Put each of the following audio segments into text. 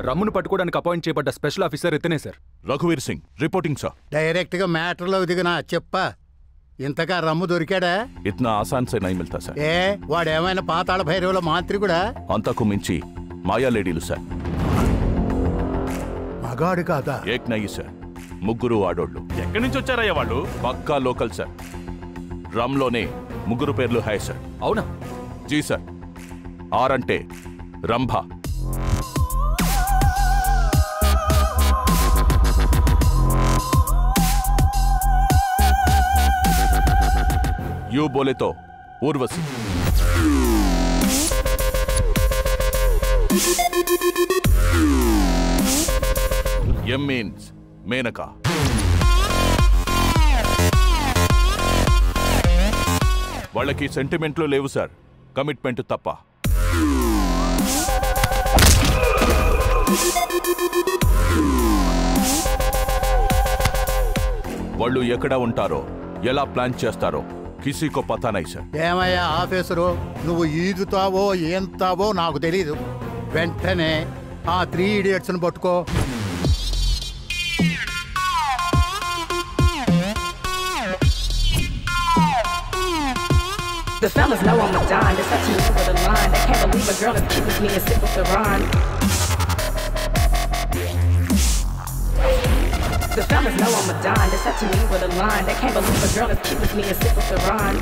రమ్మును పట్టుకోవడానికి అపాయింట్ చేయబడ్డ special officer ఇతనే సార్. రఘువీర్ సింగ్ రిపోర్టింగ్ సార్. డైరెక్ట్ గా మ్యాటర్లో దిగినా చెప్పా. ఇంతగా రమ్ము దొరికాడా? ఇतना आसान से नहीं मिलता సార్. ఏ వాడేమైనా పాతాళ భైరవుల మాంత్రికుడా? అంతకు మించి మాయా లేడీలు సార్. మగాడు కాదా? ఏక్ నయ్యి సార్, ముగ్గురు ఆడోళ్ళు. ఎక్కడి నుంచి వచ్చారయ్యా వాళ్ళు? పక్కా లోకల్ సార్. రమ్లోనే ముగ్గురు పేర్లు హాయ్ సార్. అవునా? జీ సార్. ఆర్ అంటే రంభ, యూ బోలే తో ఊర్వశి, ఎం మీన్స్ మేనక, వాళ్ళకి సెంటిమెంట్లు లేవు సార్, కమిట్మెంట్ తప్ప. వాళ్ళు ఎక్కడ ఉంటారో ఎలా ప్లాన్ చేస్తారో కిసీకో పతా నై సార్. ఏమయ్యా ఆఫీసరు, నువ్వు ఈదుతావో ఏంతావో నాకు తెలీదు. వెంటనే ఆ 3 idiots ని పట్టుకో. The fellas know I'm a dime, they're touching me with a line. They can't believe a girl as cute as me and sip with the rhyme. The fellas know I'm a dime, they're touching me with a line. They can't believe a girl as cute as me and sip with the rhyme.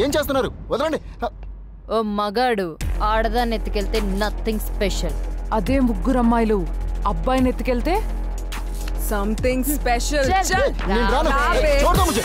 ఏం చేస్తున్నారు? వదలండి. ఓ మగాడు ఆడదాన్ని ఎత్తుకెళ్తే nothing special. అదే ముగ్గురు అమ్మాయిలు అబ్బాయిని ఎత్తుకెళ్తే something special. నేను రాను. చూడదా ముझे.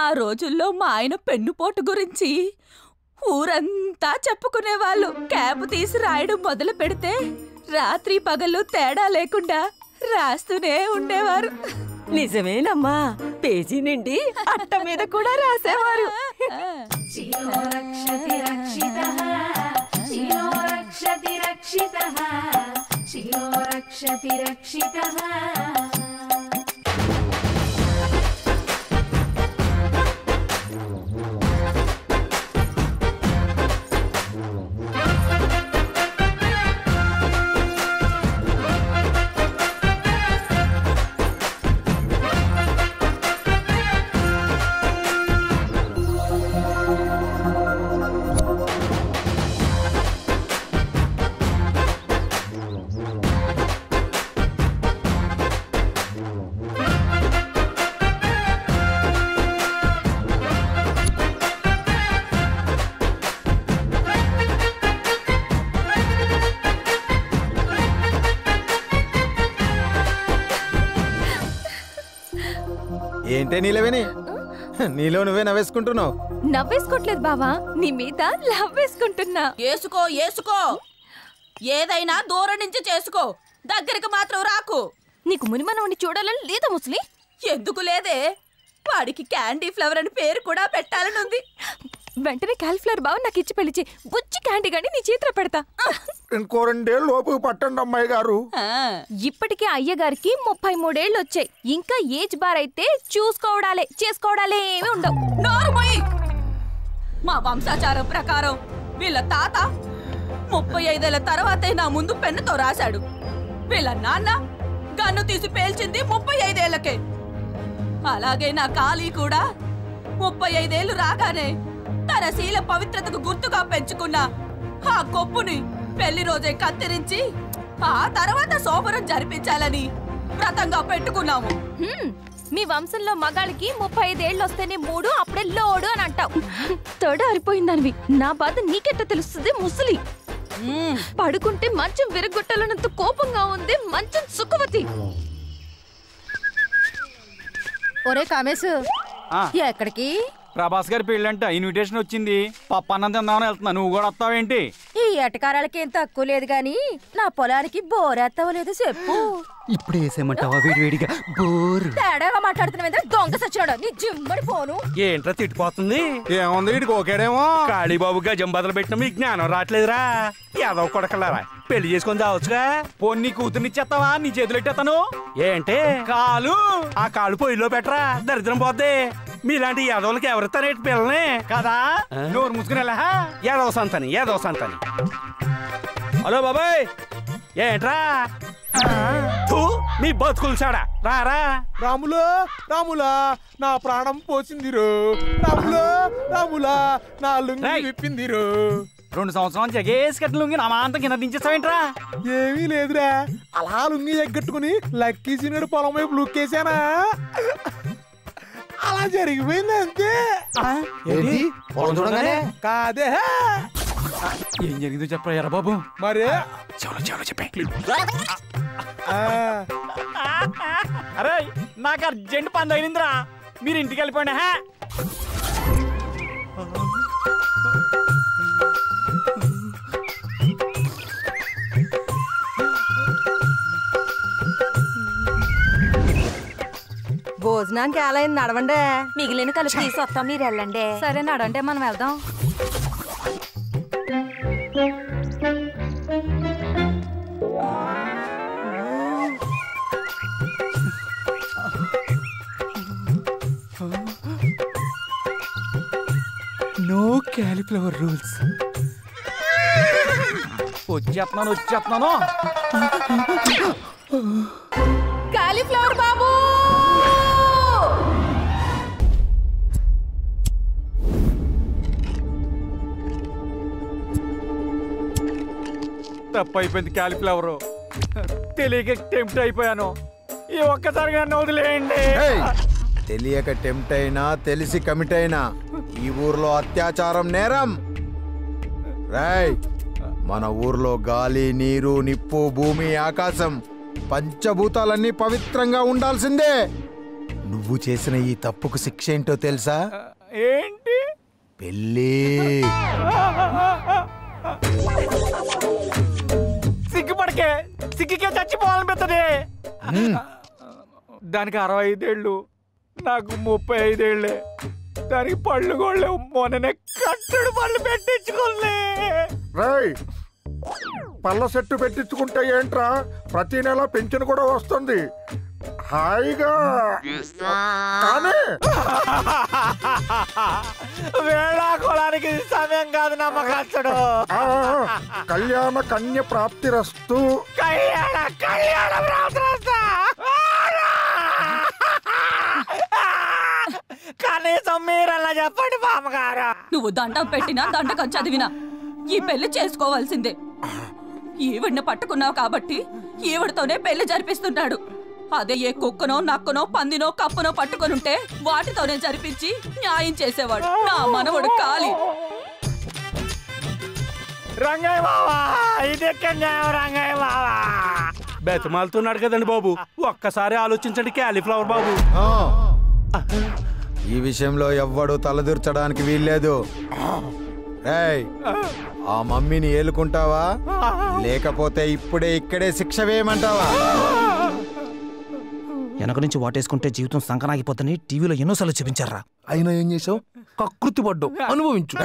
ఆ రోజుల్లో మా ఆయన పెన్నుపోటు గురించి ఊరంతా చెప్పుకునేవాళ్ళు. క్యాబ్ తీసి రాయడం మొదలు పెడితే రాత్రి పగలు తేడా లేకుండా రాస్తూనే ఉండేవారు. నిజమేనమ్మా, పేజీ నిండి అట్ట మీద కూడా రాసేవారు. ఏంటే నీలవేని, నీలో నువ్వే నవ్వేసుకుంటున్నావు? నవ్వేసుకోవట్లేదు బావా, నీ మీద లవ్ వేసుకుంటున్నా. ఏసుకో ఏసుకో, ఏదైనా దూరం నుంచి చేసుకో, దగ్గరికి మాత్రం రాకు. నీకు మునిమనవుని చూడాలని లేదా ముసలి? ఎందుకు లేదే, వాడికి క్యాండీ ఫ్లవర్ అని పేరు కూడా పెట్టాలనుంది. వెంటనే క్యాలిఫ్లవర్ బావ నాకు ఇచ్చి పెళ్లిచి బుజ్జి క్యాండీ గాని నీ చేతిలో పెడతా. ఇంకో 2 ఏళ్ళు లోపు పట్టండి అమ్మాయి గారు. ఇప్పటికే అయ్యగారికి 33 ఏళ్ళు వచ్చాయి. ఇంకా ఏజ్ బార్ అయితే చేసుకోవడాలే ఏమీ ఉండవు. నోరుమోయి. మా వంశాచారం ప్రకారం వీళ్ళ తాత 35 ఏళ్ల తర్వాతే నా ముందు పెన్నుతో రాశాడు. వీళ్ళ నాన్న గన్ను తీసి పేల్చింది 35 ఏళ్లకే. అలాగే నా కాళీ కూడా 35 ఏళ్లు రాగానే తన శీల పవిత్రతకు గుర్తుగా పెంచుకున్న ఆ కొప్పుని పెళ్లి రోజే కత్తిరించి ఆ తర్వాత సోమరం జరిపించాలని వ్రతంగా పెట్టుకున్నాము. మీ వంశంలో మగాళ్ళకి 35 ఏళ్ళు వస్తేనే 3 అప్పుడే లోడు అని అంటావు. తొడ అరిపోయిందనివి నా బాధ నీకెట్ట తెలుస్తుంది ముసలి? పడుకుంటే మంచం విరగొట్టాలన్నంత కోపంగా ఉంది మంచం సుఖవతి. ఒరే కామేశ్, ఎక్కడికి? ప్రభాస్ గారి పెళ్ళంట, ఇన్విటేషన్ వచ్చింది. పప్పన్నం తిందామని వెళ్తున్నా, నువ్వు కూడా వస్తావేంటి? ఈ ఎటకారాలకి ఏం తక్కువ లేదు గాని నా పొలానికి బోరేస్తావో లేదు చెప్పు. ఇప్పుడు వేసేయమంటావా వేడివేడిగా? బోర్ తేడాగా మాట్లాడుతున్నా దొంగ సచ్చినాడు నీ జిమ్మడి పోను. ఏంట్రా తిట్టిపోతుంది? ఏముంది వీడికి ఓకేడేమో. కాళీబాబు గజం బదులు పెట్టిన మీకు జ్ఞానం రావట్లేదురా. ఏదో కొడకలారా పెళ్లి చేసుకొని చావచ్చుగా. పొన్ని కూతుర్నిచ్చేస్తావా? నీ చేతులు ఎట్టేస్తాను. ఏంటి కాలు? ఆ కాలు పొయ్యిలో పెట్టరా, దరిద్రం పోద్ది. మీలాంటి యాదవులకి ఎవరిస్తారేంటి పిల్లని కదా? నోరు మూసుకునేలా యాదవ సంతని, యాదవ సంతని. హలో బాబాయ్, ఏంట్రా మీ బతుకులు చాడా రారా. రాములా రాములా నా ప్రాణం పోసిందిరు. రాములా రాములా నా లుంగి విప్పిందిరు. 2 సంవత్సరాలు జగేసి కట్టిన లుంగి నా మాంతం కింద దించేస్తావేంట్రా? ఏమీ లేదురా, అలా లుంగి ఎగ్గట్టుకుని లక్కీ సీనుడు పొలం వైపు లుక్కేసానా, అలా జరిగిపోయింది అంతే. కాదే ఏం జరిగిందో చెప్పరా ఎరా బాబు. మరే చెవులో చెప్పే. అరే నాకు అర్జెంట్ పని తగిలిందిరా, మీరు ఇంటికి వెళ్ళిపోండి. భోజనానికి ఎలా అయింది? నడవండి. మిగిలిన కలిపి తీసుకొస్తాం, మీరు వెళ్ళండి. సరే నడంటే మనం వెళ్దాం. No cauliflower rules. వచ్చేస్తున్నాను. కాలీఫ్లవర్ బాబు తప్పు అయిపోయింది. క్యాలిఫ్లవర్ తెలియక టెంప్ట్ అయిపోయాను. ఈ ఒక్కసారిగా నన్ను వదిలేయండి. తెలియక టెంప్ట్ అయినా తెలిసి కమిట్ అయినా ఈ ఊర్లో అత్యాచారం నేరం. రాయ్, మన ఊర్లో గాలి, నీరు, నిప్పు, భూమి, ఆకాశం పంచభూతాలన్నీ పవిత్రంగా ఉండాల్సిందే. నువ్వు చేసిన ఈ తప్పుకు శిక్ష ఏంటో తెలుసా? ఏంటి? పెళ్ళి. సిగ్గుపడకే, సిగ్గుకే చచ్చిపోవాలనిపిస్తుంది. దానికి 65 ఏళ్ళు, నాకు 35 ఏళ్ళే. దానికి పళ్ళు గోళ్ళే. మొన్ననే కట్టడు పళ్ళు పెట్టించుకోలే. పళ్ళ సెట్టు పెట్టించుకుంటే ఏంట్రా, ప్రతి నెల పెన్షన్ కూడా వస్తుంది హాయిగా. వేళాకోళానికి సమయం కాదు నమ్మకస్తుడు. కళ్యాణ కన్య ప్రాప్తిరస్తు. కళ్యాణ ప్రాప్తిరస్తు. కనీసం మీరలా చెప్పండి బామ్మగారు. నువ్వు దండం పెట్టినా దండకం చదివినా ఈ పెళ్లి చేసుకోవాల్సిందే. ఈవిడ్ని పట్టుకున్నావు కాబట్టి ఈవిడతోనే పెళ్లి జరిపిస్తున్నాడు. అదే ఏ కుక్కనో, నక్కనో, పందినో, కప్పనో పట్టుకొనుంటే వాటితోనే జరిపించి న్యాయం చేసేవాడు నా మనవడు కాళీ. రంగయ్య బావా, ఇదెక్కడ న్యాయం రంగయ్య బావా? బెతమాలుతున్నాడు కదండి బాబు, ఒక్కసారి ఆలోచించండి క్యాలీఫ్లవర్ బాబు. ఈ విషయంలో ఎవ్వడు తలదూర్చడానికి వీల్లేదు. రేయ్, ఆ మమ్మీని ఏలుకుంటావా లేకపోతే ఇప్పుడే ఇక్కడే శిక్ష వేయమంటావా? వెనక నుంచి వాటేసుకుంటే జీవితం సంకనాగిపోతుందని టీవీలో ఎన్నోసార్లు చూపించారా. అయినా ఏం చేసావు? కకృతి పడ్డావు, అనుభవించు.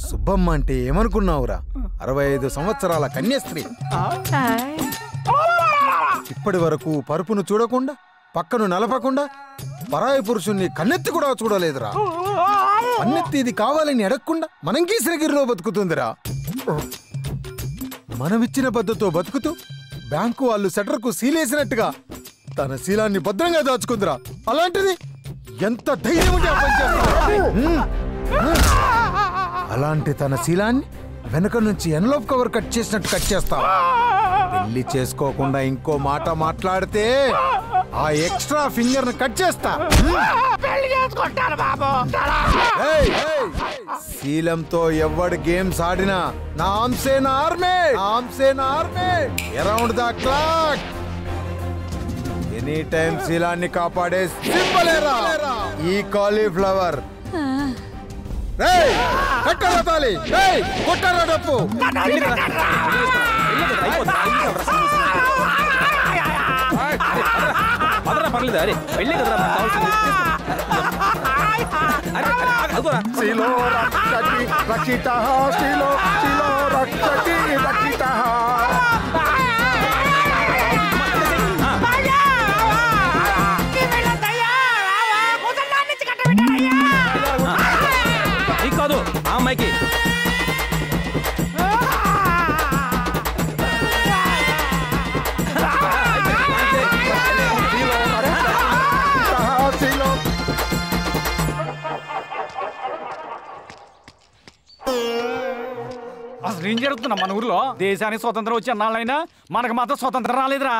సుబ్బమ్మ అంటే ఏమనుకున్నావురా? 65 సంవత్సరాల కన్యాస్త్రీ. ఇప్పటి వరకు పరుపును చూడకుండా, పక్కను నలపకుండా, పరాయి పురుషుణ్ణి కన్నెత్తి కూడా చూడలేదురా. కన్నెత్తి ఇది కావాలని అడగకుండా మనం గీసిరగిరిలో బతుకుతుందిరా. మనమిచ్చిన బద్దతో బతుకుతూ బ్యాంకు వాళ్ళు సెటర్కు సీలేసినట్టుగా తన శీలాన్ని భద్రంగా దాచుకుందిరా. అలాంటిది ఎంత ధైర్యం ఉంటే ఆ పని చేస్తుందా? అలాంటి తన శీలాన్ని వెనక నుంచి ఎన్లోప్ కవర్ కట్ చేసినట్టు కట్ చేస్తావా? పెళ్లి చేసుకోకుండా ఇంకో మాట మాట్లాడితే ఆ ఎక్స్ట్రా ఫింగర్ ని కట్ చేస్తా. శీలంతో ఎవడు గేమ్స్ ఆడినా నామ్సేన army around the clock any time శీలాన్ని కాపాడే సింబలేరా ఈ కాలీఫ్లవర్. కట్టారా తాళి, కొట్టారా డప్పు. పర్లేదు, అరే వెళ్ళే కదరా కావాల్సింది. కాదు ఆ అమ్మాయికి అసలు ఏం జరుగుతున్నా మన ఊర్లో? దేశానికి స్వతంత్రం వచ్చి అన్నాళ్ళైనా మనకు మాత్రం స్వతంత్రం రాలేదురా.